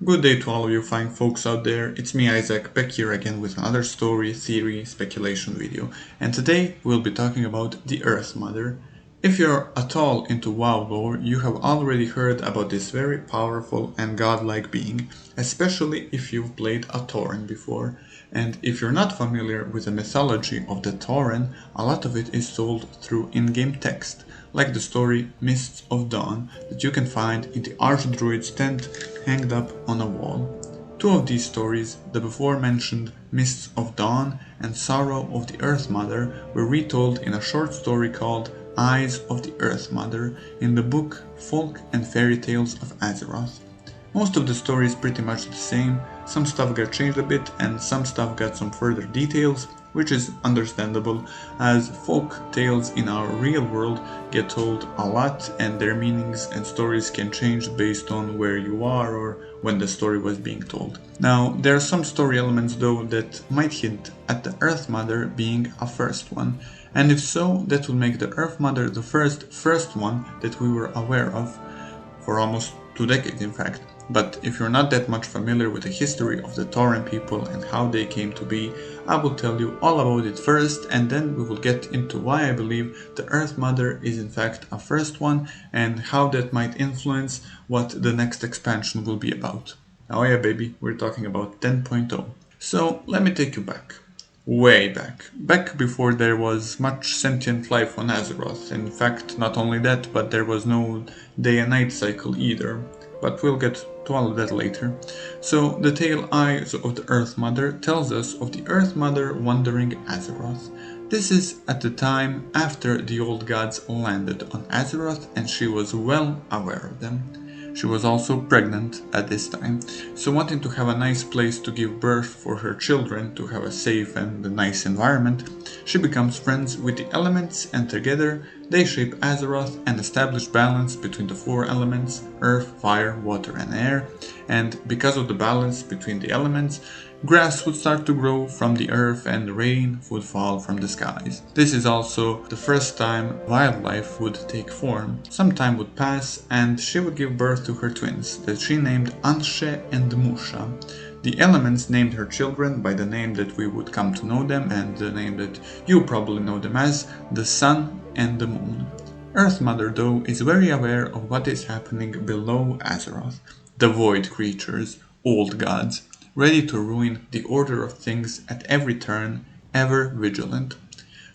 Good day to all of you fine folks out there. It's me, Isaac, back here again with another story, theory, speculation video. And today we'll be talking about the Earth Mother. If you're at all into WoW lore, you have already heard about this very powerful and godlike being, especially if you've played a Tauren before. And if you're not familiar with the mythology of the Tauren, a lot of it is told through in-game text, like the story Mists of Dawn that you can find in the Archdruid's tent hanged up on a wall. Two of these stories, the before mentioned Mists of Dawn and Sorrow of the Earth Mother, were retold in a short story called Eyes of the Earth Mother in the book Folk and Fairy Tales of Azeroth. Most of the story is pretty much the same, some stuff got changed a bit and some stuff got some further details, which is understandable as folk tales in our real world get told a lot and their meanings and stories can change based on where you are or when the story was being told. Now, there are some story elements though that might hint at the Earth Mother being a first one, and if so, that would make the Earth Mother the first one that we were aware of for almost 2 decades in fact. But if you're not that much familiar with the history of the Tauren people and how they came to be, I will tell you all about it first, and then we will get into why I believe the Earth Mother is in fact a first one and how that might influence what the next expansion will be about. Oh yeah baby, we're talking about 10.0. So let me take you back. Way back before there was much sentient life on Azeroth. In fact, not only that, but there was no day and night cycle either. But we'll get to all of that later. So the tale Eyes of the Earth Mother tells us of the Earth Mother wandering Azeroth. This is at the time after the old gods landed on Azeroth and she was well aware of them. She was also pregnant at this time, so wanting to have a nice place to give birth for her children, to have a safe and a nice environment, she becomes friends with the elements and together they shape Azeroth and establish balance between the 4 elements, earth, fire, water and air, and because of the balance between the elements, grass would start to grow from the earth and rain would fall from the skies. This is also the first time wildlife would take form. Some time would pass and she would give birth to her twins that she named Anshe and Musha. The elements named her children by the name that we would come to know them and the name that you probably know them as, the sun and the moon. Earth Mother though is very aware of what is happening below Azeroth. The void creatures, old gods, ready to ruin the order of things at every turn, ever vigilant.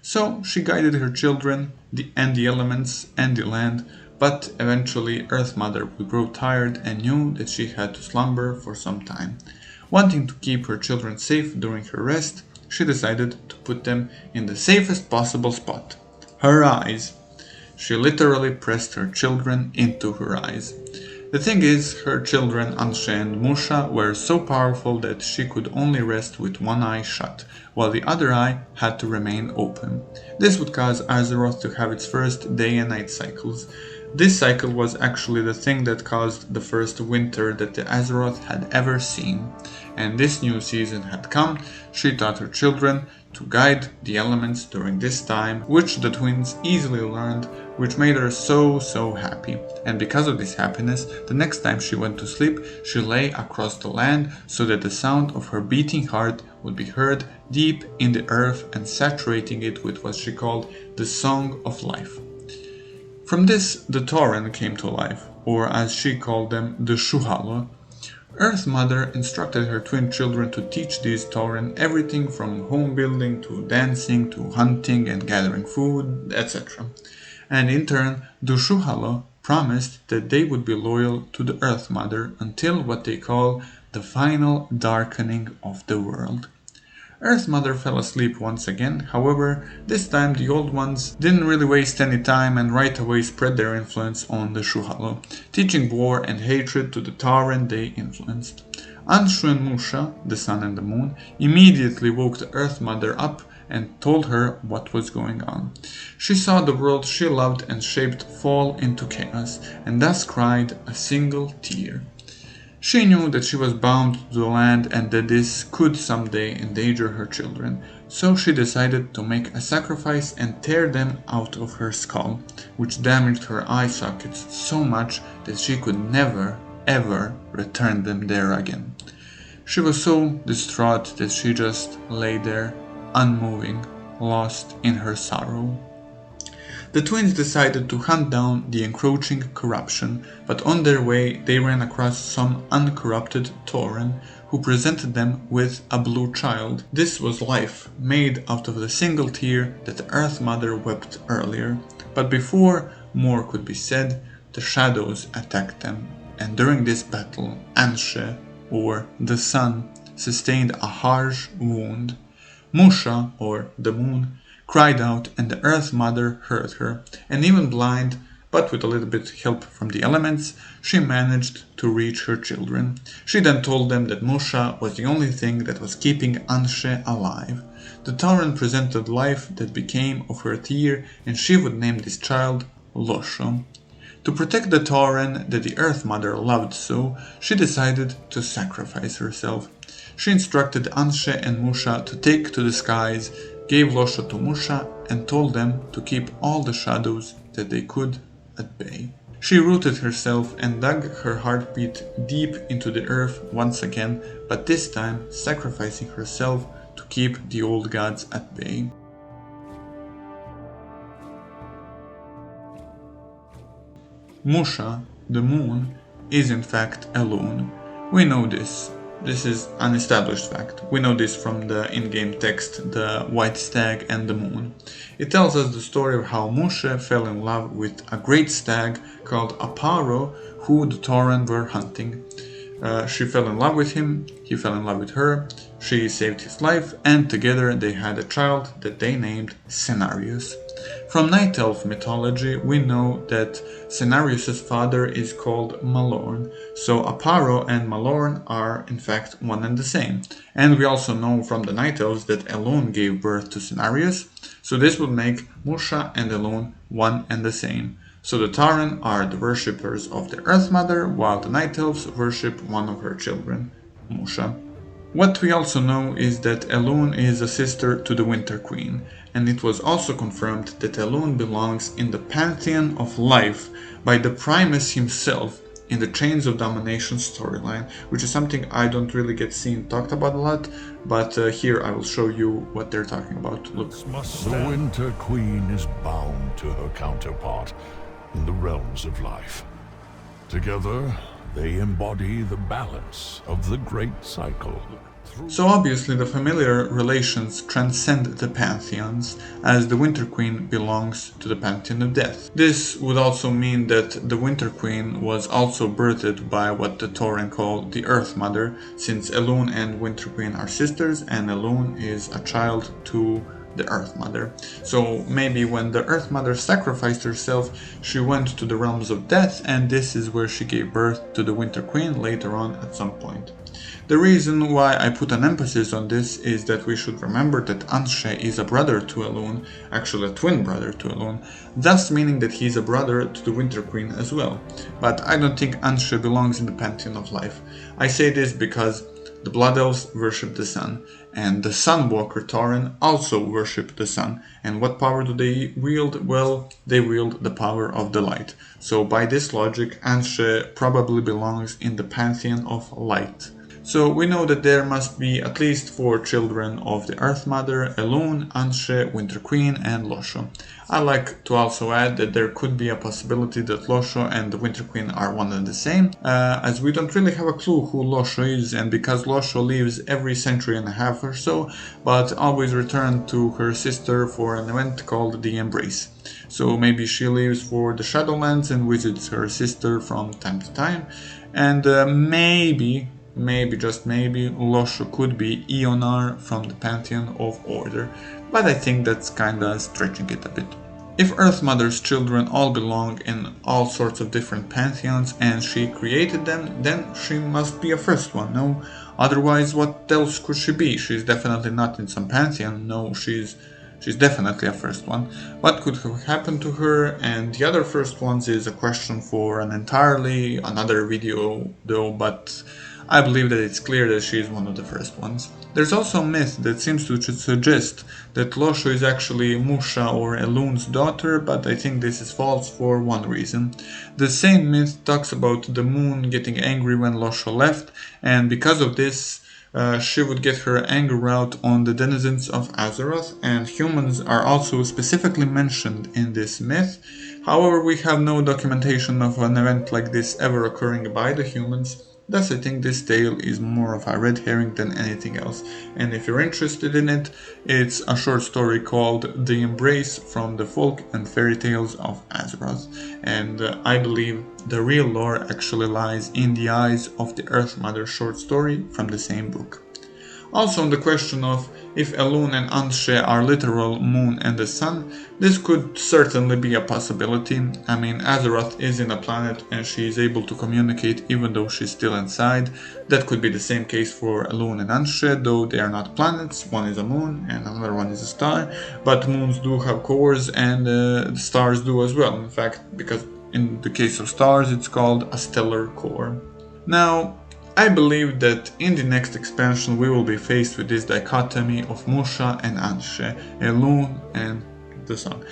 So she guided her children, and the elements and the land, but eventually Earth Mother would grow tired and knew that she had to slumber for some time. Wanting to keep her children safe during her rest, she decided to put them in the safest possible spot, her eyes. She literally pressed her children into her eyes. The thing is, her children Anshe and Musha were so powerful that she could only rest with one eye shut, while the other eye had to remain open. This would cause Azeroth to have its first day and night cycles. This cycle was actually the thing that caused the first winter that the Azeroth had ever seen. And this new season had come, she taught her children to guide the elements during this time, which the twins easily learned, which made her so happy. And because of this happiness, the next time she went to sleep, she lay across the land so that the sound of her beating heart would be heard deep in the earth and saturating it with what she called the Song of Life. From this, the Tauren came to life, or as she called them, the Shu'halo. Earth Mother instructed her twin children to teach these Tauren everything from home building to dancing to hunting and gathering food, etc. And in turn, the Shu'halo promised that they would be loyal to the Earth Mother until what they call the final darkening of the world. Earth Mother fell asleep once again, however, this time the old ones didn't really waste any time and right away spread their influence on the Shu'halo, teaching war and hatred to the Tauren they influenced. Anshu and Musha, the sun and the moon, immediately woke the Earth Mother up and told her what was going on. She saw the world she loved and shaped fall into chaos, and thus cried a single tear. She knew that she was bound to the land and that this could someday endanger her children, so she decided to make a sacrifice and tear them out of her skull, which damaged her eye sockets so much that she could never ever return them there again. She was so distraught that she just lay there, unmoving, lost in her sorrow. The twins decided to hunt down the encroaching corruption, but on their way they ran across some uncorrupted Tauren who presented them with a blue child. This was life, made out of the single tear that the Earth Mother wept earlier. But before more could be said, the shadows attacked them, and during this battle, Anshe, or the sun, sustained a harsh wound. Musha, or the moon, cried out, and the Earth Mother heard her, and even blind, but with a little bit help from the elements, she managed to reach her children. She then told them that Musha was the only thing that was keeping Anshe alive. The Tauren presented life that became of her tear, and she would name this child Losho. To protect the Tauren that the Earth Mother loved so, she decided to sacrifice herself. She instructed Anshe and Musha to take to the skies, gave Losho to Musha, and told them to keep all the shadows that they could at bay. She rooted herself and dug her heartbeat deep into the earth once again, but this time sacrificing herself to keep the old gods at bay. Musha, the moon, is in fact Elune. We know this. This is an established fact. We know this from the in-game text, the white stag and the moon. It tells us the story of how Musha fell in love with a great stag called Aparo, who the Tauren were hunting. She fell in love with him, he fell in love with her, she saved his life, and together they had a child that they named Cenarius. From Night Elf mythology, we know that Cenarius' father is called Malorn, so Aparo and Malorn are in fact one and the same. And we also know from the Night Elves that Elune gave birth to Cenarius, so this would make Musha and Elune one and the same. So the Tauren are the worshippers of the Earth Mother, while the Night Elves worship one of her children, Musha. What we also know is that Elune is a sister to the Winter Queen, and it was also confirmed that Elune belongs in the pantheon of life by the Primus himself in the Chains of Domination storyline, which is something I don't really get seen talked about a lot, but here I will show you what they're talking about. Look. The Winter Queen is bound to her counterpart in the realms of life. Together, they embody the balance of the great cycle. So obviously the familiar relations transcend the pantheons, as the Winter Queen belongs to the pantheon of death. This would also mean that the Winter Queen was also birthed by what the Tauren call the Earth Mother, since Elune and Winter Queen are sisters, and Elune is a child to the Earth Mother. So maybe when the Earth Mother sacrificed herself, she went to the realms of death, and this is where she gave birth to the Winter Queen later on at some point. The reason why I put an emphasis on this is that we should remember that Anshe is a brother to Elune, actually a twin brother to Elune, thus meaning that he is a brother to the Winter Queen as well. But I don't think Anshe belongs in the pantheon of life. I say this because the Blood Elves worship the sun, and the Sunwalker Tauren also worship the sun. And what power do they wield? Well, they wield the power of the light. So by this logic, Anshe probably belongs in the pantheon of light. So we know that there must be at least 4 children of the Earth Mother: Elune, Anshe, Winter Queen, and Losho. I like to also add that there could be a possibility that Losho and the Winter Queen are one and the same, as we don't really have a clue who Losho is, and because Losho lives every century and a half or so, but always returns to her sister for an event called the Embrace. So maybe she leaves for the Shadowlands and visits her sister from time to time, and maybe, just maybe, Losho could be Ionar from the Pantheon of Order, but I think that's kinda stretching it a bit. If Earth Mother's children all belong in all sorts of different pantheons and she created them, then she must be a first one, no? Otherwise, what else could she be? She's definitely not in some pantheon, no, she's definitely a first one. What could have happened to her and the other first ones is a question for an entirely another video though, but I believe that it's clear that she is one of the first ones. There's also a myth that seems to suggest that Losho is actually Musha or Elune's daughter, but I think this is false for one reason. The same myth talks about the moon getting angry when Losho left, and because of this, she would get her anger out on the denizens of Azeroth, and humans are also specifically mentioned in this myth. However, we have no documentation of an event like this ever occurring by the humans. Thus, I think this tale is more of a red herring than anything else, and if you're interested in it, it's a short story called The Embrace from the Folk and Fairy Tales of Azeroth, and I believe the real lore actually lies in the eyes of the Earth Mother short story from the same book. Also on the question of if Elune and Anshe are literal moon and the sun, this could certainly be a possibility. I mean, Azeroth is in a planet and she is able to communicate even though she's still inside. That could be the same case for Elune and Anshe, though they are not planets. One is a moon and another one is a star, but moons do have cores and stars do as well. In fact, because in the case of stars it's called a stellar core. Now, I believe that in the next expansion we will be faced with this dichotomy of Musha and Anshe, Elune and the Sun.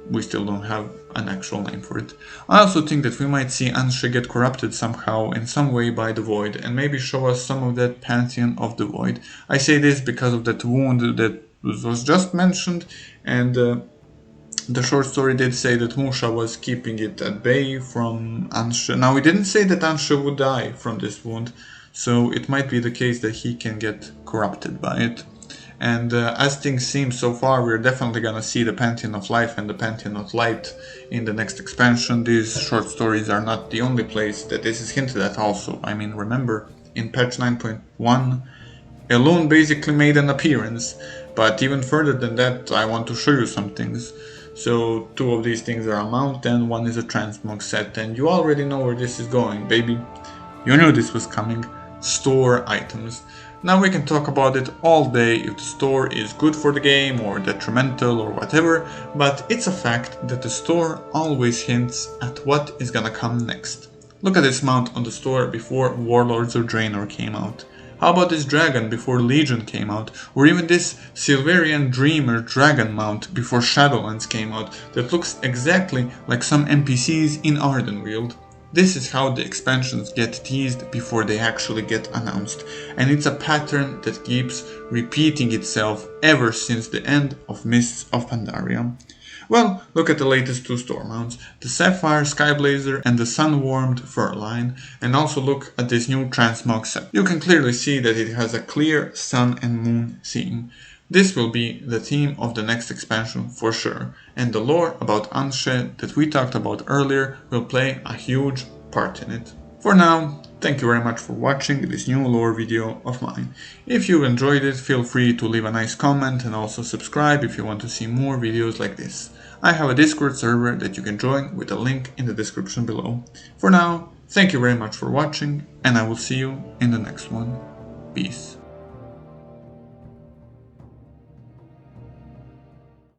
We still don't have an actual name for it. I also think that we might see Anshe get corrupted somehow in some way by the Void and maybe show us some of that pantheon of the Void. I say this because of that wound that was just mentioned, and the short story did say that Musha was keeping it at bay from Anshe. Now, he didn't say that Anshe would die from this wound, so it might be the case that he can get corrupted by it. And as things seem so far, we're definitely gonna see the Pantheon of Life and the Pantheon of Light in the next expansion. These short stories are not the only place that this is hinted at also. I mean, remember, in patch 9.1, Elune basically made an appearance, but even further than that, I want to show you some things. So 2 of these things are a mount and 1 is a transmog set, and you already know where this is going, baby. You knew this was coming. Store items. Now we can talk about it all day if the store is good for the game or detrimental or whatever, but it's a fact that the store always hints at what is gonna come next. Look at this mount on the store before Warlords of Draenor came out. How about this dragon before Legion came out, or even this Silverian Dreamer dragon mount before Shadowlands came out that looks exactly like some NPCs in Ardenweald. This is how the expansions get teased before they actually get announced, and it's a pattern that keeps repeating itself ever since the end of Mists of Pandaria. Well, look at the latest 2 store mounts, the Sapphire Skyblazer and the Sun-Warmed Furline, and also look at this new Transmog set. You can clearly see that it has a clear sun and moon theme. This will be the theme of the next expansion for sure, and the lore about Anshe that we talked about earlier will play a huge part in it. For now, thank you very much for watching this new lore video of mine. If you enjoyed it, feel free to leave a nice comment and also subscribe if you want to see more videos like this. I have a Discord server that you can join with a link in the description below. For now, thank you very much for watching, and I will see you in the next one. Peace.